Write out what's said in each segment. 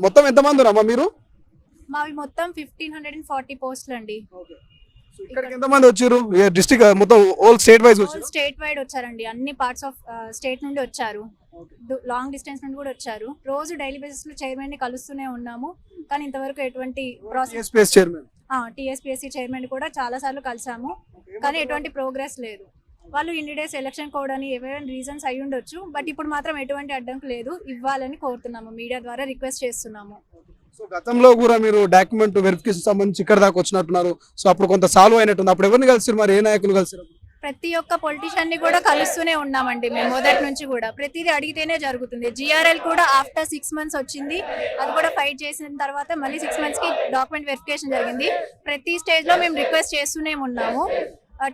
మొత్తం ఎంతమంది ఉన్నారమ్మా మీరు? మావి మొత్తం 1540 పోస్టులు అండి. ఇక్కడికి ఎంతమంది వచ్చారు? డిస్ట్రిక్ట్ మొత్తం ఓల్ స్టేట్ వైజ్ వచ్చారు? స్టేట్ వైడ్ వచ్చారండి, అన్ని పార్ట్స్ ఆఫ్ స్టేట్ నుండి వచ్చారు, లాంగ్ డిస్టెన్స్ నుండి కూడా వచ్చారు. రోజు డైలీ బేసిస్ లో చైర్మన్ ని కలుస్తూనే ఉన్నాము, కానీ ఇంతవరకు ఎటువంటి ప్రాసెస్ టీఎస్పీఎస్సీ చైర్మన్ కూడా చాలా సార్లు కలిసాము, కానీ ఎటువంటి ప్రోగ్రెస్ లేదు. వాళ్ళు ఇన్ని డేస్ ఎలక్షన్ కోడ్ అని ఏవైనా రీజన్స్ అయి ఉండొచ్చు, బట్ ఇప్పుడు మాత్రం ఎటువంటి అడ్డంకు లేదు, ఇవ్వాలని కోరుతున్నాము, మీడియా ద్వారా రిక్వెస్ట్ చేస్తున్నాము. సో గతంలో కూడా మీరు డాక్యుమెంట్ వెరిఫికేషన్ సంబంధించి ఇక్కడ దాకా వచ్చినట్టున్నారు. సో అప్పుడు కొంత సాల్వ్ అయినట్టుంది. అప్పుడు ఎవరిని కలిసారు, మరి ఏ నాయకులు కలిసారు? ప్రతి ఒక్క పొలిటీషియన్ ని కూడా కలుస్తూనే ఉన్నామండి మేము మొదటి నుంచి కూడా. ప్రతిదీ అడిగితేనే జరుగుతుంది. జిఆర్ఎల్ కూడా ఆఫ్టర్ 6 months వచ్చింది, అది కూడా ఫైట్ చేసిన తర్వాత మళ్ళీ 6 months కి డాక్యుమెంట్ వెరిఫికేషన్ జరిగింది. ప్రతి స్టేజ్ లో మేము రిక్వెస్ట్ చేస్తూనే ఉన్నాము.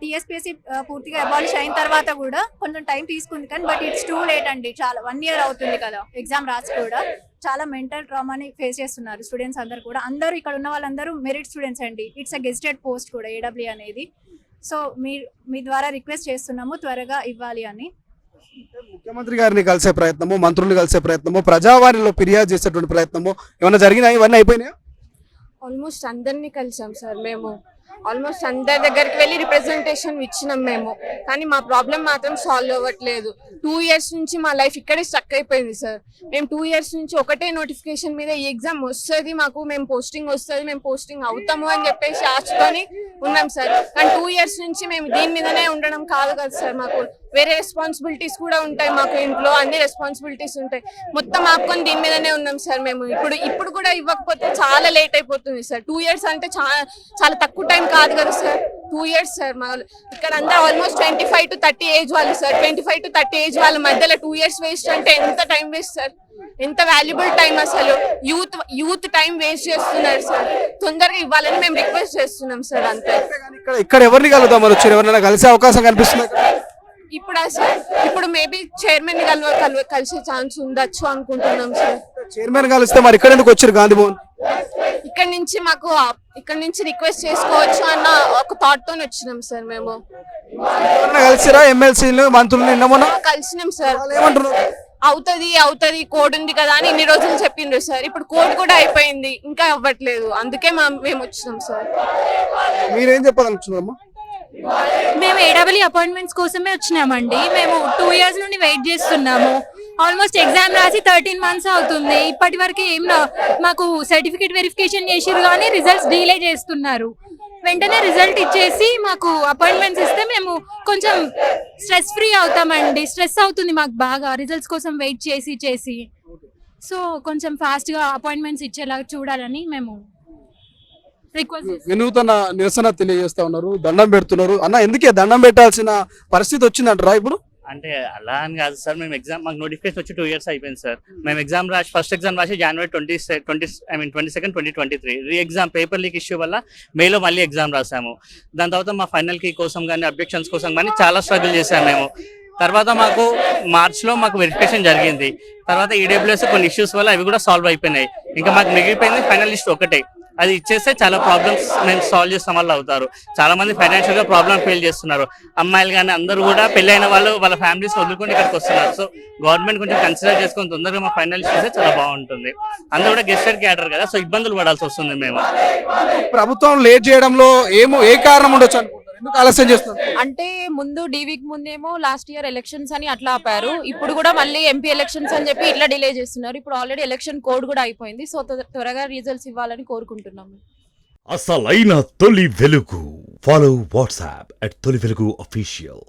టీఎస్పీఎస్సీ పూర్తిగా అబాలిష్ అయిన తర్వాత కూడా కొంచెం టైం తీసుకుంది, కానీ బట్ ఇట్స్ టూ లేట్ అండి. చాలా 1 year అవుతుంది కదా ఎగ్జామ్ రాసి కూడా. చాలా మెంటల్ ట్రామాని ఫేస్ చేస్తున్నారు స్టూడెంట్స్ అందరు కూడా. అందరూ ఇక్కడ ఉన్న వాళ్ళందరూ మెరిట్ స్టూడెంట్స్ అండి. ఇట్స్ అ గెజిటెడ్ పోస్ట్ కూడా ఏడబ్ల్యూ అనేది. సో మీ ద్వారా రిక్వెస్ట్ చేస్తున్నాము త్వరగా ఇవ్వాలి అని. ముఖ్యమంత్రి గారిని కలిసే ప్రయత్నము, మంత్రుల్ని కలిసే ప్రయత్నము, ప్రజావాణిలో ఫిర్యాదు చేసేటువంటి ప్రయత్నము ఏమైనా జరిగినాయి? ఇవన్నీ అయిపోయినాయా? ఆల్మోస్ట్ అందరినీ కలిసాం సార్ మేము. ఆల్మోస్ట్ అందరి దగ్గరికి వెళ్ళి రిప్రజెంటేషన్ ఇచ్చినాం మేము, కానీ మా ప్రాబ్లం మాత్రం సాల్వ్ అవ్వట్లేదు. 2 years నుంచి మా లైఫ్ ఇక్కడే స్టక్ అయిపోయింది సార్. మేము 2 years నుంచి ఒకటే నోటిఫికేషన్ మీద ఈ ఎగ్జామ్ వస్తుంది మాకు, మేము పోస్టింగ్ వస్తుంది, మేము పోస్టింగ్ అవుతాము అని చెప్పేసి ఆశతోని ఉన్నాం సార్. కానీ 2 years నుంచి మేము దీని మీదనే ఉండడం కాదు కదా సార్. మాకు వేరే రెస్పాన్సిబిలిటీస్ కూడా ఉంటాయి, మాకు ఇంట్లో అన్ని రెస్పాన్సిబిలిటీస్ ఉంటాయి. మొత్తం ఆపుకొని దీని మీదనే ఉన్నాం సార్ మేము. ఇప్పుడు కూడా ఇవ్వకపోతే చాలా లేట్ అయిపోతుంది సార్. 2 years అంటే చాలా తక్కువ టైం కాదు కదా సార్. 2 years sir. మా ఇక్కడ అందరూ ఆల్మోస్ట్ 25 to 30 ఏజ్ వాళ్ళు సార్. 25 to 30 ఏజ్ వాళ్ళ మధ్యలో 2 years వేస్ట్ అంటే ఎంత టైం వేస్ట్ సార్, ఎంత వాల్యుబుల్ టైం అసలు. యూత్ టైం వేస్ట్ చేస్తున్నారు సార్. తొందరగా ఇవ్వాలని మేము రిక్వెస్ట్ చేస్తున్నాం సార్. అంతే. ఇక్కడ ఎవరిని కలుద్దాం, మరి వచ్చి ఎవరైనా కలిసే అవకాశం కనిపిస్తుంది? ఇప్పుడు మేబీ చైర్మన్ కలిసే ఛాన్స్ ఉండొచ్చు అనుకుంటున్నాం సార్. చైర్మన్ కలిస్తే మరి ఇక్కడ ఎందుకు వచ్చారు గాంధీ భవన్? ఇక్కడ నుంచి రిక్వెస్ట్ చేసుకోవచ్చు అన్న ఒక థాట్ తోనే వచ్చినాం సార్ మేము. కలిసిరా ఎమ్మెల్సీలు మంత్రులు? కలిసినాం సార్. అవుతుంది కోడ్ ఉంది కదా అని ఇన్ని రోజులు చెప్పిండ్రు సార్. ఇప్పుడు కోడ్ కూడా అయిపోయింది, ఇంకా అవ్వట్లేదు. అందుకే మేము వచ్చినాం సార్. మీరేం చెప్పాలనుకుంటున్నారమ్మా? మేము ఏడబ్ల్యూ అపాయింట్మెంట్స్ కోసమే వచ్చినామండి. మేము 2 years నుండి వెయిట్ చేస్తున్నాము. ఆల్మోస్ట్ ఎగ్జామ్ రాసి 13 months అవుతుంది. ఇప్పటి వరకు ఏం మాకు సర్టిఫికేట్ వెరిఫికేషన్ చేసిరు కానీ రిజల్ట్స్ డిలే చేస్తున్నారు. వెంటనే రిజల్ట్ ఇచ్చేసి మాకు అపాయింట్మెంట్స్ ఇస్తే మేము కొంచెం స్ట్రెస్ ఫ్రీ అవుతామండి. స్ట్రెస్ అవుతుంది మాకు బాగా రిజల్ట్స్ కోసం వెయిట్ చేసి. సో కొంచెం ఫాస్ట్గా అపాయింట్మెంట్స్ ఇచ్చేలాగా చూడాలని మేము వినూతన నిరసన తెలియజేస్తా ఉన్నారు, దండం పెడుతున్నారు. అన్న ఎందుకే దండం పెట్టాల్సిన పరిస్థితి వచ్చిందంటారా ఇప్పుడు? అంటే అలా అని కాదు సార్. మేము ఎగ్జామ్ మాకు నోటిఫికేషన్ వచ్చి 2 years అయిపోయింది సార్. మేము ఫస్ట్ ఎగ్జామ్ రాసి January 22nd 2023 re exam paper leak issue వల్ల మేలో మళ్ళీ ఎగ్జామ్ రాసాము. దాని తర్వాత మా ఫైనల్ కీ కోసం కానీ అబ్జెక్షన్స్ కోసం కానీ చాలా స్ట్రగుల్ చేసాము మేము. తర్వాత మాకు మార్చ్లో వెరిఫికేషన్ జరిగింది. తర్వాత ఈడబ్ల్యూఎస్ కొన్ని ఇష్యూస్ వల్ల అవి కూడా సాల్వ్ అయిపోయినాయి. ఇంకా మాకు మిగిలిపోయింది ఫైనల్ లిస్ట్ ఒకటే. అది ఇచ్చేస్తే చాలా ప్రాబ్లమ్స్ మేము సాల్వ్ చేస్తాం వల్ల అవుతారు. చాలా మంది ఫైనాన్షియల్ గా ప్రాబ్లమ్ ఫేస్ చేస్తున్నారు. అమ్మాయిలు కానీ అందరూ కూడా పెళ్ళైన వాళ్ళు వాళ్ళ ఫ్యామిలీస్ వదులుకొని ఇక్కడికి వస్తున్నారు. సో గవర్నమెంట్ కొంచెం కన్సిడర్ చేసుకొని తొందరగా మా ఫైనల్ ఇస్తే చాలా బాగుంటుంది. అందరూ కూడా గెస్టెడ్ క్యాడర్ కదా, సో ఇబ్బందులు పడాల్సి వస్తుంది. మేము ప్రభుత్వం లేట్ చేయడంలో ఏ కారణం ఉండొచ్చు? ఎందుకు ఆలస్యం చేస్తున్నారు? అంటే ముందు వీక్ ముందేమో లాస్ట్ ఇయర్ ఎలక్షన్స్ అని అట్లా ఆపారు. ఇప్పుడు కూడా మళ్ళీ ఎంపీ ఎలక్షన్స్ అని చెప్పి ఇట్లా డిలే చేస్తున్నారు. ఇప్పుడు ఆల్రెడీ ఎలక్షన్ కోడ్ కూడా అయిపోయింది. సో త్వరగా రిజల్ట్స్ ఇవ్వాలని కోరుకుంటున్నాము. అసలైన తొలి వెలుగు. ఫాలో వాట్సాప్ @తొలి వెలుగు official.